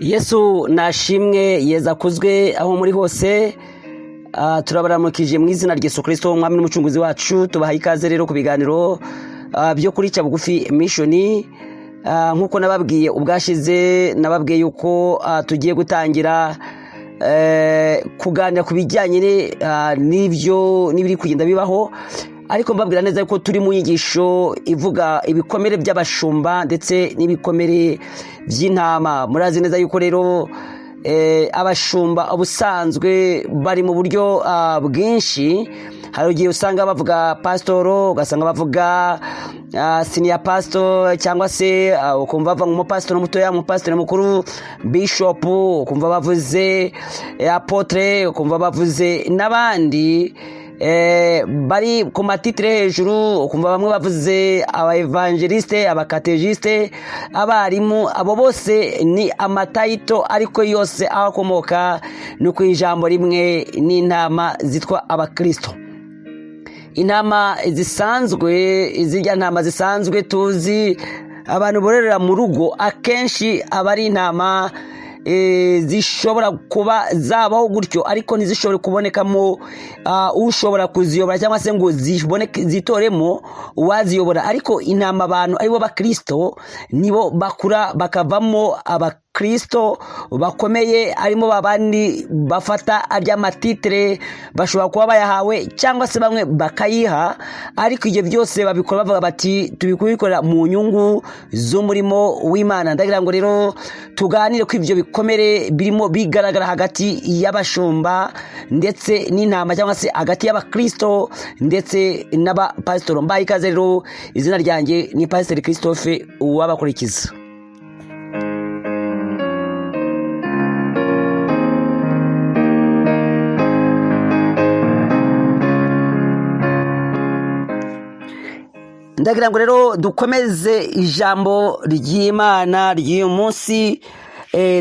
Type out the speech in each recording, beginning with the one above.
Yesu nashimwe yeza kuzwe aho muri hose. Turabaramukije mu izina rya Yesu Kristo umwami n'umucunguzi wacu. Tubahaye ikaze rero ku biganiro byo kuri cya bugufi mission. Nkuko nababwiye ubwashize, nababwiye yuko tugiye gutangira kuganira ku bijyanye n'ibyo n'ibiri kugenda bibaho, ariko mbabwira neza yuko turi mu nyigisho ivuga ibikomere by'abashumba ndetse n'ibikomere by'intama. Murazi neza yuko rero abashumba ubusanzwe bari mu buryo bwinshi. Hari igihe usanga bavuga pasitoro, ugasanga bavuga senior pastor, cyangwa se ukumva bava nk'umupasitoro mutoya, umupasitoro mukuru, bishop, ukumva bavuze apotre, ukumva bavuze n'abandi bari ku matitire hejuru, ukumva bamwe bavuze aba evangeliste, abakatejiste, abarimu. Abo bose ni amatayito, ariko yose akomoka no ku ijambo rimwe, n'intama zitwa abakristo. Intama zisanzwe, izijya ntama zisanzwe tuzi abantu bororera mu rugo, akenshi aba ari intama zishobora kuba zabaho gutyo, ariko ntizishobore kubonekamo ushobora kuziyobora, cyangwa se ngo zitoremo uwaziyobora. Ariko intama abantu aribo bakristo nibo bakura bakavamo abakristo bakomeye, arimo babandi bafata ary'amatitire, bashobora kuba bayahawe cyangwa se bamwe bakayiha, ariko ibyo byose babikora bavuga bati tubikubikorera mu nyungu z'umurimo w'Imana. Ndagira ngo rero tuganire ku ibyo bikomere birimo bigaragara hagati y'abashumba ndetse n'intama, cyangwa se hagati y'abakristo ndetse n'abapasitoro. Mbaye ikaze rero, izina ryanjye ni Pasiteri Christophe Uwabakurikiza. Ndagira ngo rero dukomeze ijambo ry'Imana ry'uyu munsi.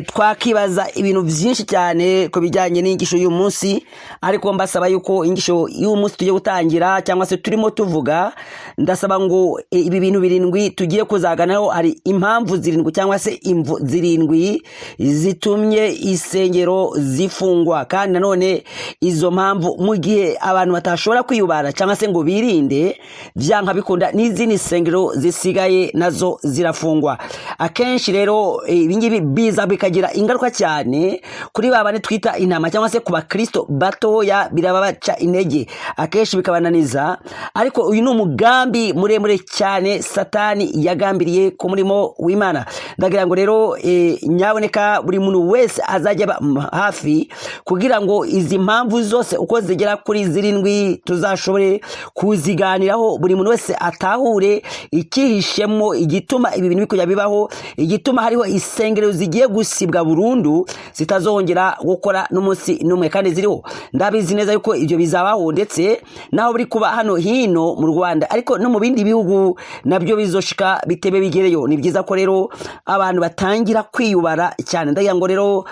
Twakibaza ibintu byinshi cyane ku bijyanye n'inyigisho y'uyu munsi, ariko mbasaba yuko inyigisho y'uyu munsi tugiye gutangira, cyangwa se turimo tuvuga, ndasaba ngo ibi bintu birindwi tugiye kuzaganaho, hari impamvu zirindwi cyangwa se imvu zirindwi zitumye isengero zifungwa. Kandi nanone izo mpamvu, mu gihe abantu batashobora kwiyubara cyangwa se ngo birinde, byanka bikunda n'izindi sengero zisigaye nazo zirafungwa. Akenshi rero ibingibi biza bikagira ingaruka cyane kuri babane twita intama, cyangwa se ku bakristo batoya, birababaca intege, akenshi bikabananiza. Ariko uyu ni umugambi muremure cyane Satani yagambiriye ku murimo w'Imana. Ndagira ngo rero nyaboneka buri muntu wese azajya hafi, kugira ngo izi mpamvu zose uko zigera kuri zirindwi tuzashobore kuziganiraho, buri muntu wese atahure ikihishemo, igituma ibi bintu bikujya bibaho, igituma hariho isengero zigiye gusibwa burundu, zitazongera gukora n'umunsi n'umwe. Kandi ziriho, ndabizi neza yuko ibyo bizabaho, ndetse naho biri kuba hano hino mu Rwanda, ariko no mu bindi bihugu nabyo bizoshika bitebe bigereyo. Ni byiza ko rero abantu batangira kwiyubara cyane. Ndagira ngo rero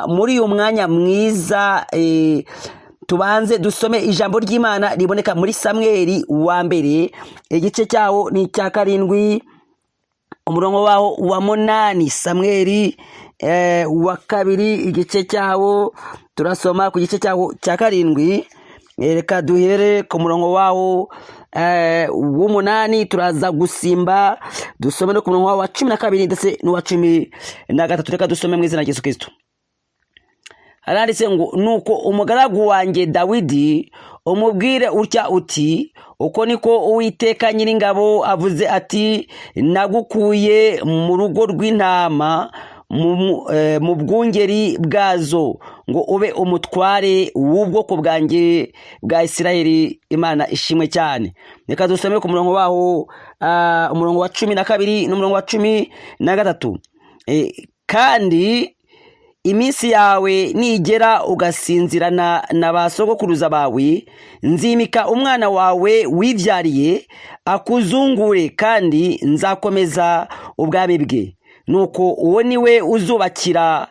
muri uyu mwanya mwiza tubanze dusome ijambo ry'Imana riboneka muri Samweli wa mbere, igice cyawo ni icya 7, umurongo waho wa 8. Samweli wa kabiri, igice cyawo turasoma ku gice cyawo cya 7. Reka duhere ku murongo wawo w'8, turaza gusimba dusome no ku murongo wa 12 ndetse n'uwa 13. Reka dusome mu izina rya Yesu Kristo. Haranditse ngo, nuko umugaragu wanjye Dawidi umubwire utya uti, uko niko Uwiteka Nyiringabo avuze ati, nagukuye mu rugo rw'intama, mu bwungeri bwazo, ngo ube umutware w'ubwoko bwanjye bwa Isirayeli. Imana ishimwe cyane. Reka dusome ku murongo waho umurongo wa 12 n'umurongo wa 13. Kandi iminsi yawe nigera ugasinzirana na ba sogokuruza bawe, nzimika umwana wawe wibyariye akuzungure, kandi nzakomeza ubwami bwe. Nuko uwo niwe uzubakira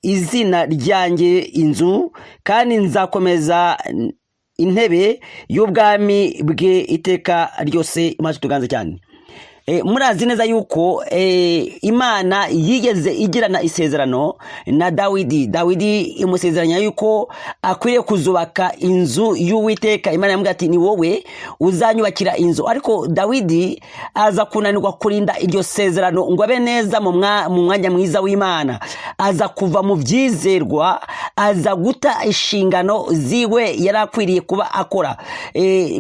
izina ryanjye inzu, kandi nzakomeza intebe y'ubwami bwe iteka ryose. Imana tuganze cyane. murazi neza yuko Imana yigeze igirana isezerano na Dawidi imusezeranya yuko akwiriye kuzubaka inzu y'Uwiteka. Imana yamubwira ati ni wowe uzanyubakira inzu, ariko Dawidi aza kunanirwa kurinda iryo sezerano ngo abe neza mu mwanya mwiza w'Imana, aza kuva mu byizerwa, aza guta inshingano ziwe yari akwiriye kuba akora.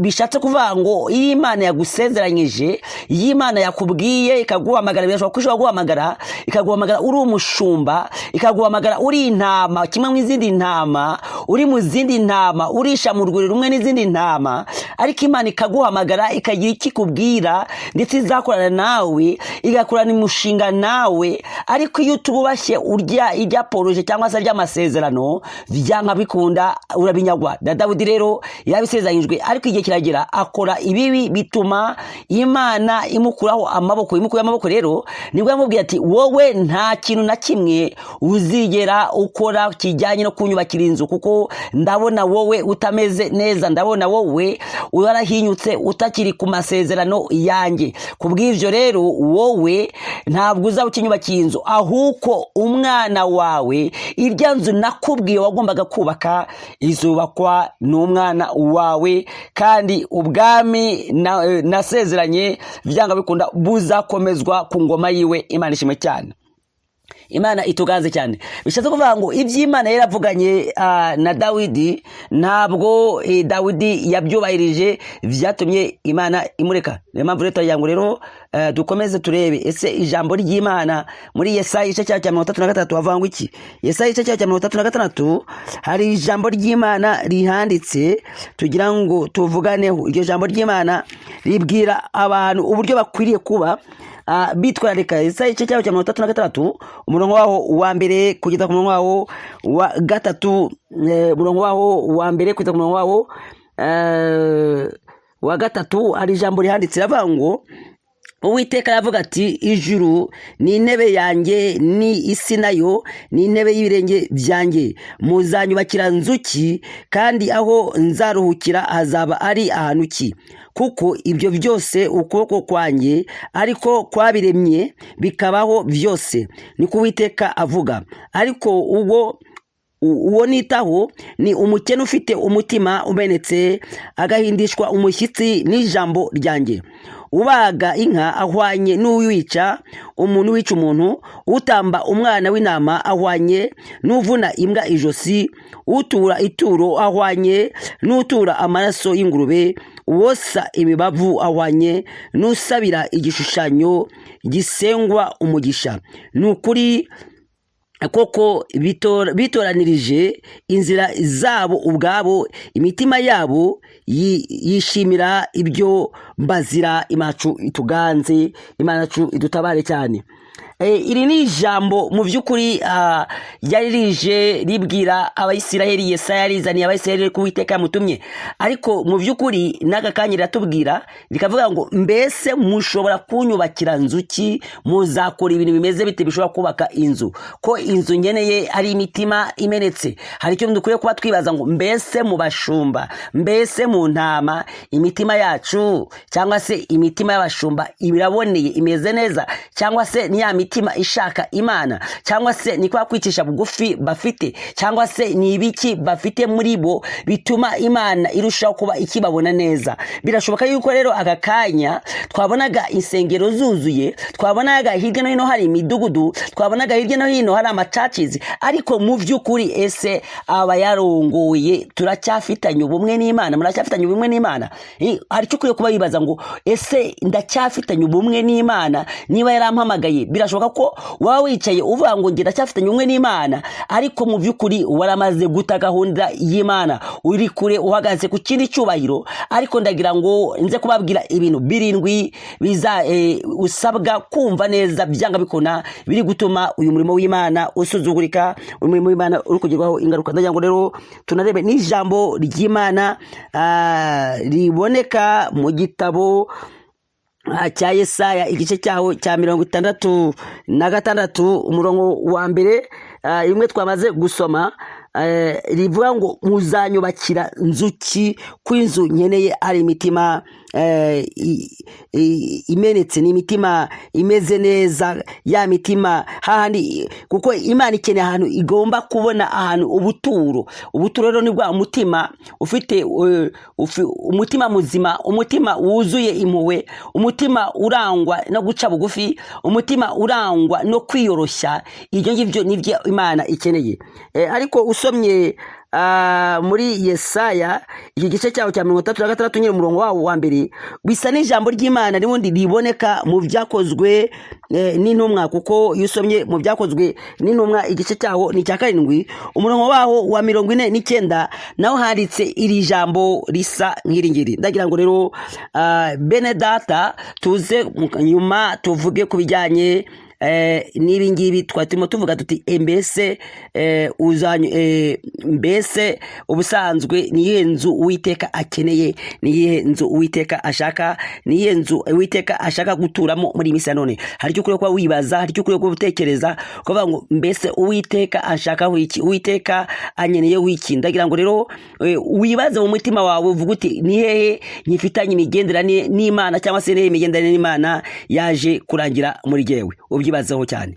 Bishatse kuvuga ngo iyo Imana yagusezeranyije, iyo Imana yakubwiye ikaguhamagara, birashoboka ko ishobora guhamagara ikaguhamagara uri umushumba, ikaguhamagara uri intama kimwe mu izindi ntama, uri mu zindi ntama, urisha mu rwuri rumwe n'izindi ntama, ariko Imana ikaguhamagara ikagira ikikubwira ndetse izakorana nawe, igakorana umushinga nawe. Ariko iyo tububashye urya ijya poroje cyangwa se ry'amasezerano, byanga bikunda urabinyagwa. Dawidi rero yabisezeranyijwe, ariko igihe kiragera akora ibibi bituma Imana imukuraho amaboko. Imukuye amaboko rero nibwo yamubwiye ati wowe nta kintu na kimwe uzigera ukora kijyanye no kunyubakira inzu, kuko ndabona wowe utameze neza, ndabona wowe warahinyutse utakiri ku masezerano yanjye. Kubw'ivyo rero wowe ntabwo uzaba ukinyubakira inzu, ahubwo umwana wawe, irya nzu nakubwiye wagombaga kubaka izubakwa n'umwana wawe, kandi ubwami nasezeranye byanga bikunda buzakomezwa ku ngoma yiwe. Imana ishimwe cyane, Imana ituganze cyane. Bishatse kuvuga ngo iby'Imana yaravuganye na Dawidi ntabwo Dawidi yabyubahirije, byatumye Imana imureka. Niyo mpamvu leta yangu rero dukomeze turebe ese ijambo ry'Imana muri Yesaya igice cya 33 havangwa iki. Yesaya igice cya 36 hari ijambo ry'Imana rihanditse tugira ngo tuvuganeho. Iryo jambo ry'Imana ribwira abantu uburyo bakwiriye kuba bitwararika. Yesaya igice cya 36 umurongo waho wa mbere kugeza ku murongo waho wa gatatu, umurongo waho wa mbere kugeza ku murongo waho wa gatatu hari ijambo rihanditse ravuga ngo Uwiteka yavuga ati ijuru ni intebe yanjye, ni isi nayo ni intebe y'ibirenge byanjye. Muzanyubakira nzuki, kandi aho nzaruhukira hazaba ari ahantu ki? Kuko ibyo byose ukuboko kwanjye ariko kwabiremye bikabaho byose, niko Uwiteka avuga. Ariko uwo nitaho ni umukene ufite umutima umenetse, agahindishwa umushyitsi n'ijambo ryanjye. Ubaga inka ahwanye n'uwica umuntu, wica umuntu. Utamba umwana w'intama ahwanye n'uvuna imbwa ijosi. Utura ituro ahwanye n'utura amaraso y'ingurube. Uwosa imibavu ahwanye n'usabira igishushanyo gisengwa umugisha. Nukuri koko bitoranirije inzira zabo ubwabo, imitima yabo yishimira ibyo bazira. Imacu ituganze, Imanacu idutabare cyane. Iri ni ijambo mu by'ukuri ryari rije ribwira Abayisiraheli. Yesaya yarizaniye Abayisiraheli ko Uwiteka yamutumye, ariko mu by'ukuri n'aka kanya riratubwira rikavuga ngo mbese mushobora kunyubakira nzuki, muzakora ibintu bimeze bite bishobora kubaka inzu? Ko inzu ngeneye ari imitima imenetse. Hari icyo dukwiye kuba twibaza ngo mbese mu bashumba, mbese mu ntama, imitima yacu cyangwa se imitima y'abashumba ibiraboneye, imeze neza, cyangwa se ni ya mitima ishaka Imana, cyangwa se ni kwa kwicisha bugufi bafite, cyangwa se ni ibiki bafite muri bo bituma Imana irushaho kuba ikibabona neza? Birashoboka yuko rero aka kanya twabonaga insengero zuzuye, twabonaga hirya no hino hari imidugudu, twabonaga hirya no hino hari amacacizi, ariko mu by'ukuri ese abayarongoye turacyafitanye ubumwe n'Imana? Muracyafitanye ubumwe n'Imana? Hari cyo kuye kuba bibaza ngo ese ndacyafitanye ubumwe n'Imana? Niba yarampamagaye birashoboka ko waba wicaye uvuga ngo ngira cyafitanye ubumwe n'Imana, ariko mu by'ukuri waramaze guta gahunda y'Imana, uri kure uhagaze ku kindi cyubahiro. Ariko ndagira ngo nze kubabwira ibintu birindwi biza usabwa kumva neza byanga bikona, biri gutuma uyu murimo w'Imana usuzugurika, umurimo w'Imana uri kugirwaho ingaruka. Ndagira ngo rero tunarebe n'ijambo ry'Imana riboneka mu gitabo cya Yesaya igice cyaho cya 66 umurongo wa mbere, imwe twamaze gusoma, rivuga ngo muzanyubakira nzuki, kw'inzu nkeneye ari imitima imenetse, ni imitima imeze neza, ya mitima hahandi, kuko Imana ikeneye ahantu igomba kubona ahantu ubuturo rero ni bwa umutima ufite umutima muzima, umutima wuzuye impuhwe, umutima urangwa no guca bugufi, umutima urangwa no kwiyoroshya. Ibyo ngibyo nibyo Imana ikeneye. Ariko usomye muri Yesaya iki gice cyaho cya 36 nyine umurongo wawo wa mbere, bisa n'ijambo ry'Imana ribundi riboneka mu byakozwe n'intumwa, kuko iyo usomye mu byakozwe n'intumwa igice cyaho ni cya 7 umurongo waho wa 49 naho handitse iri jambo risa nk'iringiri. Ndagira ngo rero bene data tuze nyuma tuvuge ku bijyanye nibi ngibi twatimo tuvuga tuti mbese mbese ubusanzwe niyihe nzu Uwiteka akeneye, niyihe nzu Uwiteka ashaka, niyihe nzu Uwiteka ashaka guturamo muri misa none. Hari cyo kuba wibaza, hari cyo kuba gutekereza kuvuga ngo mbese Uwiteka ashaka wiki, Uwiteka anyeneye wiki. Ndagira ngo rero wibaze mu mutima wawe uvuga uti ni hehe nyifitanye imigenderanire n'Imana, cyangwa se nihe imigenderanire n'Imana yaje kurangira muri jewe. Ubyibazeho cyane.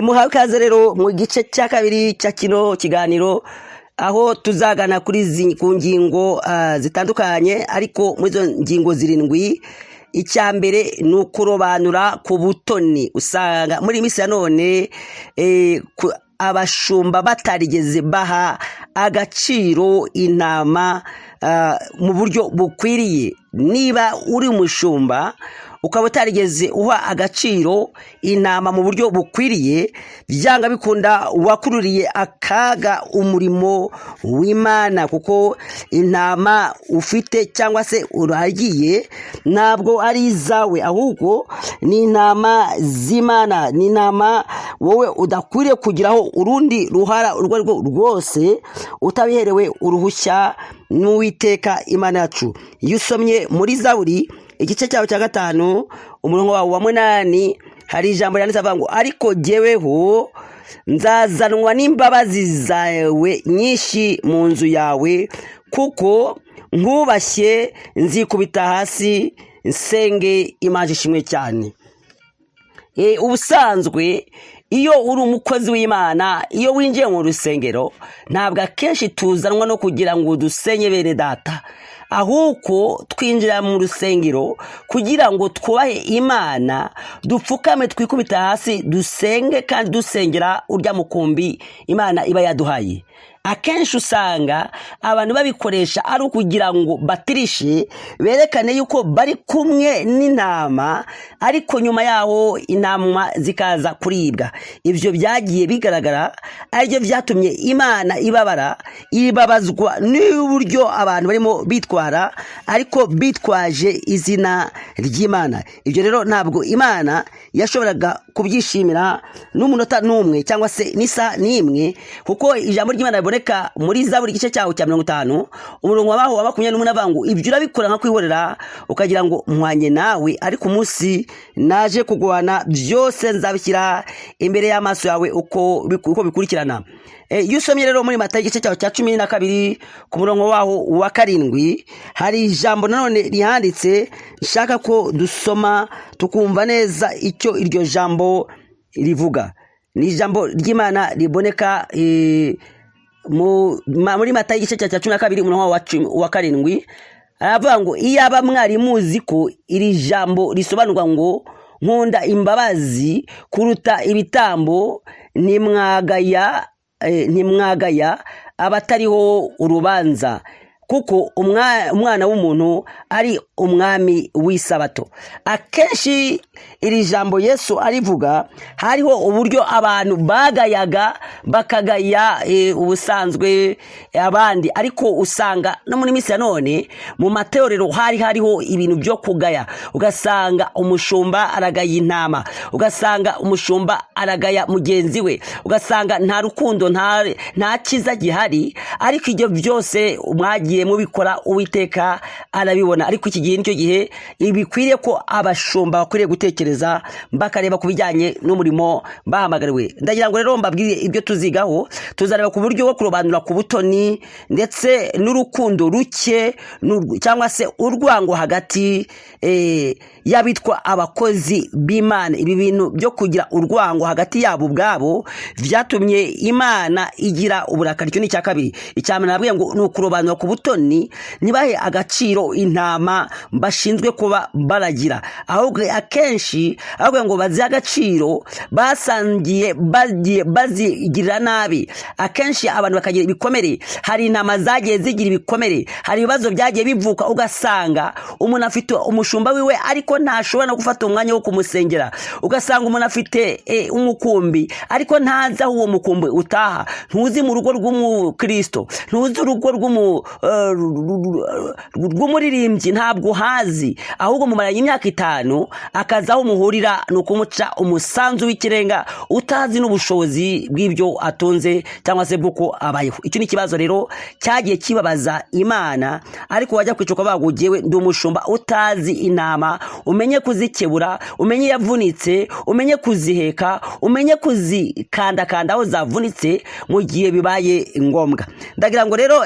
Muhawe ikaze rero mu gice cya kabiri cya kino kiganiro, aho tuzagana kuri ku ngingo zitandukanye, ariko muri izo ngingo 7 icya mbere ni ukurobanura ku butoni. Usanga muri misi ya none abashumba batarigeze baha agaciro intama mu buryo bukwiriye. Niba uri umushumba ukaba utarigeze uha agaciro intama mu buryo bukwiriye, byanga bikunda wakururiye akaga umurimo w'Imana, kuko intama ufite cyangwa se uragiye ntabwo ari izawe, ahubwo ni intama z'Imana, ni intama wowe udakwiriye kugiraho urundi ruhara urwo rwose utabiherewe uruhushya n'Uwiteka Imana yacu. Iyo usomye muri Zaburi igice cyaho cya 5 umurongo wawo wa 8 hari ijambo ryanditse avuga ngo ariko jyeweho nzazanwa n'imbabazi zawe nyinshi mu nzu yawe, kuko nkubashye nzikubita hasi nsenge Imana ishimwe cyane. Ubusanzwe iyo uri umukozi w'Imana, iyo winjiye mu rusengero, ntabwo akenshi tuzanwa no kugira ngo dusenye bene data, ahubwo twinjira mu rusengero kugira ngo twubahe Imana, dupfukame twikubita hasi dusenge, kandi dusengera urya mukumbi Imana iba yaduhaye. Akenshi usanga abantu babikoresha ari ukugira ngo batirishe, berekane yuko bari kumwe n'intama, ariko nyuma yaho intama zikaza kuribwa. Ibyo byagiye bigaragara, aribyo byatumye Imana ibabazwa n'uburyo abantu barimo bitwara, ariko bitwaje izina ry'Imana. Ibyo rero ntabwo Imana yashoboraga kubyishimira n'umunota n'umwe, cyangwa se n'isa n'imwe, kuko ijambo ry'Imana riboneka muri Zaburi igice cyaho cya 50 umurongo waho wa 28 avuga ngo ibyo urabikora nka kwihorera ukagira ngo mwanye nawe, ariko umunsi naje kugwana byose nzabishyira imbere y'amaso yawe uko bikurikirana. Iyo usomye rero muri Matayo igice cyaho cya 12 ku murongo waho wa 7 hari ijambo nanone rihanditse nshaka ko dusoma tukumva neza icyo iryo jambo rivuga. Ni ijambo ry'Imana riboneka muri Matayo igice cya 12 umurongo wa 7 aravuga ngo iyaba mwari muzi ko iri jambo risobanurwa ngo nkunda imbabazi kuruta ibitambo, ntimwagaya abatariho urubanza. kuko umwana w'umuntu ari umwami w'isabato. Akenshi iri jambo Yesu arivuga, hariho uburyo abantu bagayaga bakagaya ubusanzwe abandi, ariko usanga no muri minsi ya none mu mateorero hariho ibintu byo kugaya. Ugasanga umushumba aragaya intama, ugasanga umushumba aragaya mugenzi we, ugasanga nta rukundo nta kiza gihari. Ariko ibyo byose mwagiye mubikora, Uwiteka arabibona. Ariko iki gihe nicyo gihe bikwiriye ko abashumba bakwiriye gutekereza bakareba ku bijyanye n'umurimo bahamagariwe. Ndagira ngo rero mbabwire ibyo tuzigaho. Tuzareba ku buryo bwo kurobanura ku butoni ndetse n'urukundo ruke cyangwa se urwango hagati y'abitwa abakozi b'Imana. Ibi bintu byo kugira urwango hagati yabo ubwabo byatumye Imana igira uburakari. Icyo ni icya kabiri. Icya mbere nabwiye ngo ni ukurobanura ku butoni, ntibahe agaciro intama bashinzwe kuba baragira, ahubwo akenshi ahubwo ngo bazihe agaciro basangiye bazigirira nabi. Akenshi abantu bakagira ibikomere, hari intama zagiye zigira ibikomere, hari ibibazo byagiye bivuka, ugasanga umuntu afite umushumba wiwe ariko ntashobora no gufata umwanya wo kumusengera. Ugasanga umuntu afite umukumbi ariko ntazi aho uwo mukumbi utaha, ntuzi mu rugo rw'umukristo, ntuzi urugo rw'umuririmbyi, ntabwo hazi, ahubwo mumaranye imyaka 5 akaza aho muhurira ni ukumuca umusanzu w'ikirenga utazi n'ubushobozi bw'ibyo atunze cyangwa se bw'uko abayeho. Icyo ni ikibazo rero cyagiye kibabaza Imana. Ariko wajya kwicuka bagugewe ndi umushumba utazi intama, umenye kuzikebura, umenye yavunitse, umenye kuziheka, umenye kuzikandakanda aho zavunitse mu gihe bibaye ngombwa. Ndagira ngo rero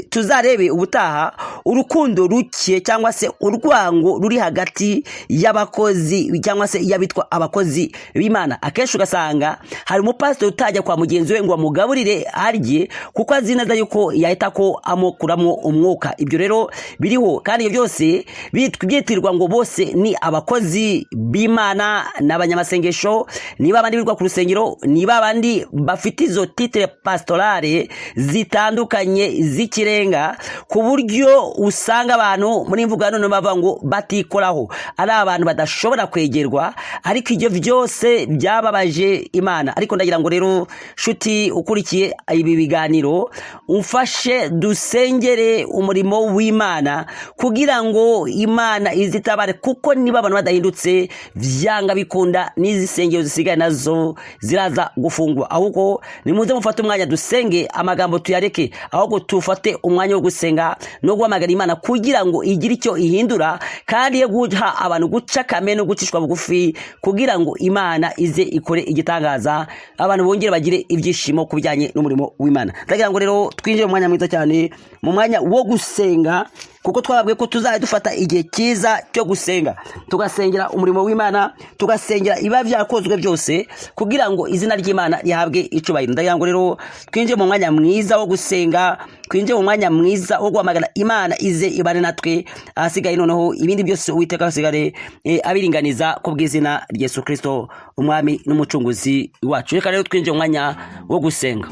tuzarebe ubutaha urukundo ruke cyangwa se urwango ruri hagati y'abakozi cyangwa se y'abitwa abakozi b'Imana. Akenshi ugasanga hari umupasiteri utajya kwa mugenzi we ngo amugaburire arye kuko azi neza yuko yahita ko amukuramo umwuka. Ibyo rero biriho, kandi ibyo byose byitirwa ngo bose ni abakozi b'Imana n'abanyamasengesho, niba abandi birwa ku rusengero, niba abandi bafite izo titre pastorale zitandukanye z'ikirenga, ku buryo usanga abantu muri imvugo none bavuga ngo batikoraho, ari abantu badashobora kwegerwa. Ariko ibyo byose byababaje Imana. Ariko ndagira ngo rero shuti ukurikiye ibi biganiro, umfashe dusengere umurimo w'Imana kugira ngo Imana izitabare, kuko niba abantu badahindutse vyanga bikunda n'izisengero zisigaye nazo ziraza gufungwa. Ahubwo nimuze mufate umwanya dusenge, amagambo tuyareke, ahubwo tufate umwanya wo gusenga no guhamagara Imana kugira ngo igire icyo ihindura, kandi ye guha abantu guca kame no gucishwa bugufi kugira ngo Imana ize ikore igitangaza, abantu bongere bagire ibyishimo kubijyanye n'umurimo w'Imana. Ndagira ngo rero twinjire mu mwanya mwiza cyane, mu mwanya wo gusenga, kuko twababwiye ko tuzaye dufata igihe cyiza cyo gusenga, tugasengera umurimo w'Imana, tugasengera iba byakozwe byose kugira ngo izina ry'Imana rihabwe icubahiro. Ndagira ngo rero twinjire mu mwanya mwiza wo gusenga, twinjire mu mwanya mwiza wo guhamagara Imana ize ibane natwe, ahasigaye noneho ibindi byose Uwiteka asigare abiringaniza ku bw'izina rya Yesu Kristo, umwami n'umucunguzi wacu. Reka rero twinjire mu mwanya wo gusenga.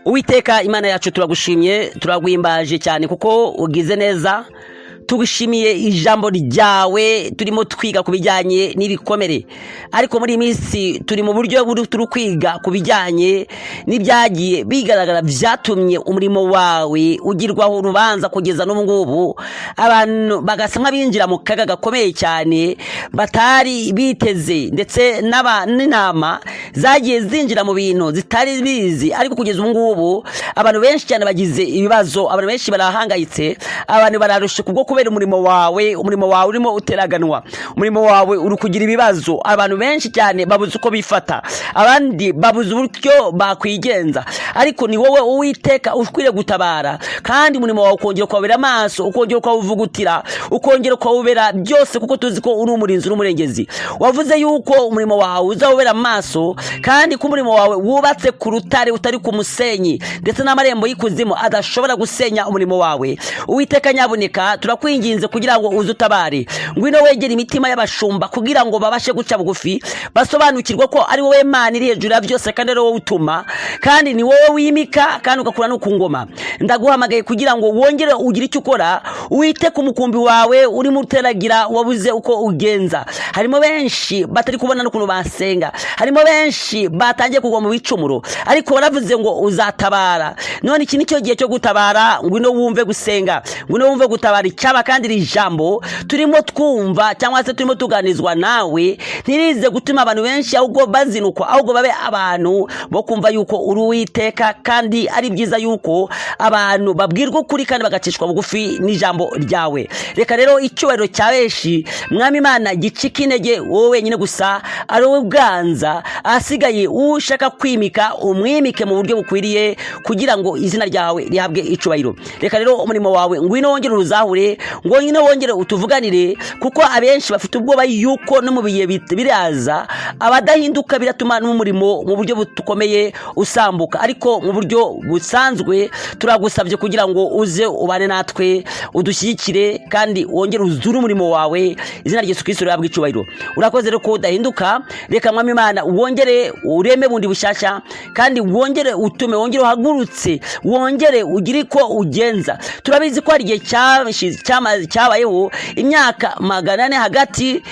Uwiteka Imana yacu turagushimye, turagwimbaje cyane kuko ugize neza. Tugushimiye ijambo ryawe, turimo twiga kubijyanye n'ibikomere, ariko muri minsi turi mu buryo turi kwiga kubijyanye n'ibyagiye bigaragara byatumye umurimo wawe ugirwaho urubanza kugeza n'ubu ngubu. Abantu bagasamwa binjira mu kaga gakomeye cyane batari biteze, ndetse n'intama zagiye zinjira mu bintu zitari bizi. Ariko kugeza ubu ngubu abantu benshi cyane bagize ibibazo, abantu benshi barahangayitse, abantu bararusha kubwo kubera umurimo wawe urimo uteraganwa, umurimo wawe uri kugira ibibazo. Abantu benshi cyane babuze uko bifata, abandi babuze uburyo bakwigenza, ariko ni wowe Uwiteka ukwiriye gutabara, kandi umurimo wawe ukongera kwabera amaso, ukongera kwavugutira, ukongera kwabera byose, kuko tuzi ko uri umurinzi n'umurengezi. Wavuze yuko umurimo wawe uzawubera amaso, kandi ko umurimo wawe wubatse ku rutare utari ku musenyi, ndetse n'amarembo y'ikuzimu adashobora gusenya umurimo wawe. Uwiteka nyabuneka, ndakwinginze kugira ngo uze utabare, ngwino wegera imitima y'abashumba kugira ngo babashe guca bugufi, basobanukirwa ko ari wowe Mana iri hejuru ya byose kandi ari wowe utuma, kandi ni wowe wimika kandi ugakura no ku ngoma. Ndaguhamagaye kugira ngo wongere ugire icyo ukora, wite ku mukumbi wawe urimo uteragira wabuze uko ugenza. Harimo benshi batari kubona n'ukuntu basenga, harimo benshi batangiye kugwa mu bicumuro, ariko waravuze ngo uzatabara. None iki nicyo gihe cyo gutabara, ngwino wumve gusenga, ngwino wumve gutabara icyaba, kandi iri jambo turimo twumva cyangwa se turimo tuganizwa nawe ntirize gutuma abantu benshi ahubwo bazinukwa, ahubwo babe abantu bo kumva yuko uri Uwiteka, kandi ari byiza yuko abantu babwirwa ukuri kandi bagacishwa bugufi n'ijambo ryawe. Reka rero icyubahiro cya benshi Mwami Imana gicika intege, wowe wenyine gusa ari wowe bwanza, asigaye ushaka kwimika umwimike mu buryo bukwiriye kugira ngo izina ryawe rihabwe icubahiro. Reka rero umurimo wawe ngwino wongere uruzahure, ngwino wongere utuvuganire, kuko abenshi bafite ubwoba yuko no mu bihe biraza abadahinduka biratuma n'umurimo mu buryo bukomeye usambuka. Ariko mu buryo busanzwe turagusabye kugira ngo uze ubane natwe, udushyigikire kandi wongere uzure umurimo wawe, izina rya Yesu Kristo rihabwe icubahiro. Urakoze rero ko udahinduka, reka Mwami Imana wongere ureme bundi bushyashya, kandi wongere utume, wongere uhagurutse, wongere ugire ko ugenza. Turabizi ko hari igihe cyabayeho imyaka 400 hagati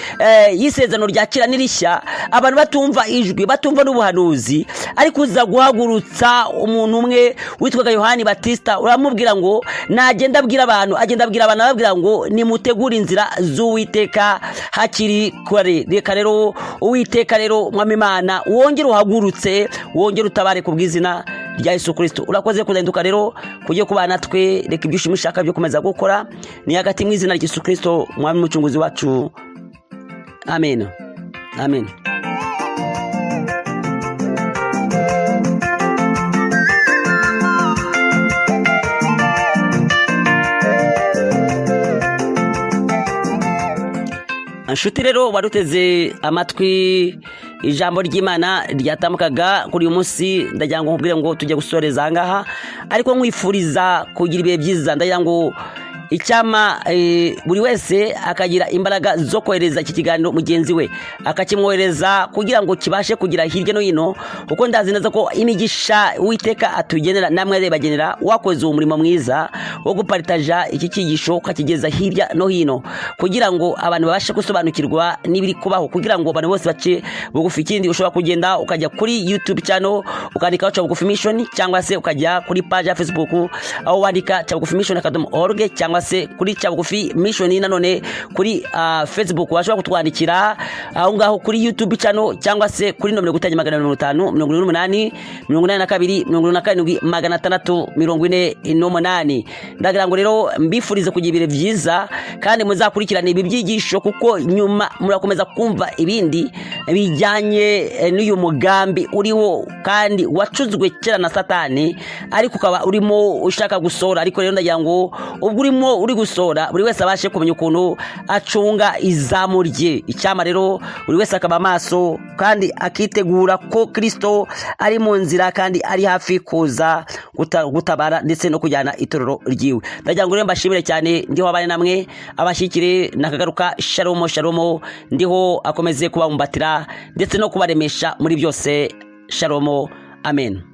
y'isezerano rya kera n'irishya, abantu batumva ijwi, batumva n'ubuhanuzi, ariko uza guhagurutsa umuntu umwe witwaga Yohani Batista, uramubwira ngo nagenda abwira abantu, agenda abwira abantu, ababwira ngo nimutegure inzira z'Uwiteka hakiri kare. Reka rero Uwiteka rero Mwami Imana wongere uhagurutse, wongere utabare ku bw'izina rya Yesu Kristo. Urakoze kudahinduka rero kugiye kubana natwe, reka ibyishimo ushaka byo komeza gukora ni hagati mu izina rya Yesu Kristo Mwami mucunguzi wacu. Amen. Amen. Anshuti rero waruteze amatwi ijambo ry'Imana ryatambukaga kuri uyu munsi, ndagira ngo nkubwire ngo tujye gusoreza ahangaha, ariko nkwifuriza kugira ibihe byiza. Ndagira ngo icyama buri wese akagira imbaraga zo kohereza iki kiganiro mugenzi we, akakimwohereza kugira ngo kibashe kugira hirya no hino, kuko ndazi neza ko imigisha Uwiteka atugenera namwe azabagenera wakoze umurimo mwiza wo guparitaja iki cyigisho ukakigeza hirya no hino, kugira ngo abantu babashe gusobanukirwa n'ibiri kubaho, kugira ngo abantu bose bace bugufi. Ikindi ushobora kugenda ukajya kuri YouTube channel ukandika Ca Bugufi Mission, cyangwa se ukajya kuri page ya Facebook aho wandika Ca Bugufi Mission .org, cyangwa se kuri Ca Bugufi Mission nanone kuri Facebook. Washobora kutwandikira aho ngaho kuri YouTube channel, cyangwa se kuri nomero gutanya 550 88 82 47 648. Ndagira ngo rero mbifurize kugira ibire byiza, kandi muzakurikirana ibi byigisho, kuko nyuma murakomeza kumva ibindi bijyanye n'uyu mugambi uriho kandi wacuzwe kera na Satani, ariko ukaba urimo ushaka gusora. Ariko rero ndagira ngo ubwo urimo uri gusora, buri wese abashe kumenya ukuntu acunga izamu rye. Icyama rero buri wese akaba maso kandi akitegura ko Kristo ari mu nzira kandi ari hafi kuza gutabara ndetse no kujyana itorero ryiwe. Ndagira ngo rero mbashimire cyane, ndiho abane namwe, abashyikire nakagaruka. Shalom shalom, ndiho akomeze kubambatira ndetse no kubaremesha muri byose. Shalom, amen.